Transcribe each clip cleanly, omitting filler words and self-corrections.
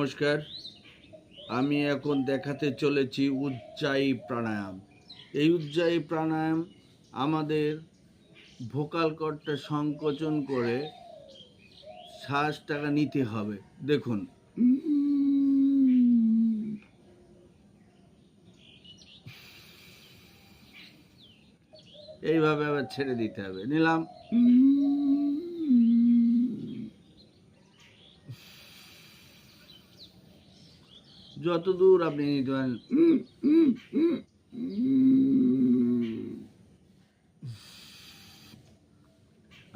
নমস্কার। আমি এখন দেখাতে চলেছি উজ্জায়ী প্রাণায়াম। এই উজ্জায়ী প্রাণায়াম আমাদের ভোকাল কর্ডটা সংকোচন করে শ্বাসটাকে নিতে হবে। দেখুন, এইভাবে আবার ছেড়ে দিতে হবে। নিলাম, যত দূর আপনি নিতে পারেন।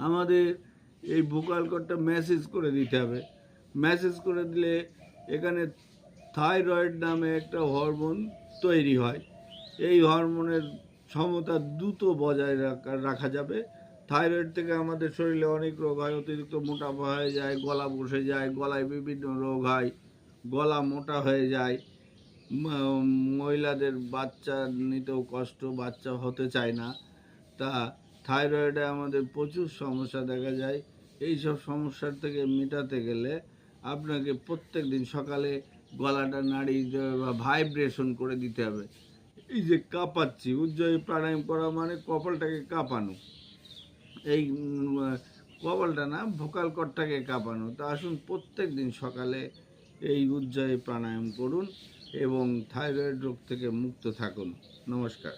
আমাদের এই ভোকাল কর্ডটা ম্যাসেজ করে দিতে হবে। ম্যাসেজ করে দিলে এখানে থাইরয়েড নামে একটা হরমোন তৈরি হয়। এই হরমোনের ক্ষমতা দ্রুত বজায় রাখা যাবে। থাইরয়েড থেকে আমাদের শরীরে অনেক রোগ হয়। অতিরিক্ত মোটাপা হয়ে যায়, গলা বসে যায়, গলায় বিভিন্ন রোগ হয়, গলা মোটা হয়ে যায়, মহিলাদের বাচ্চা নিতেও কষ্ট, বাচ্চা হতে চায় না। তা থাইরয়েডে আমাদের প্রচুর সমস্যা দেখা যায়। এই সব সমস্যার থেকে মেটাতে গেলে আপনাকে প্রত্যেক দিন সকালে গলাটা নাড়িয়ে বা ভাইব্রেশন করে দিতে হবে। এই যে কাঁপাচ্ছি, উজ্জায়ী প্রাণায়াম করা মানে কপালটাকে কাঁপানো। এই কপালটা না, ভোকাল কর্ডটাকে কাঁপানো। তা আসুন প্রত্যেক দিন সকালে এই উজ্জায়ী প্রাণায়াম করুন এবং থাইরয়েড রোগ থেকে মুক্ত থাকুন। নমস্কার।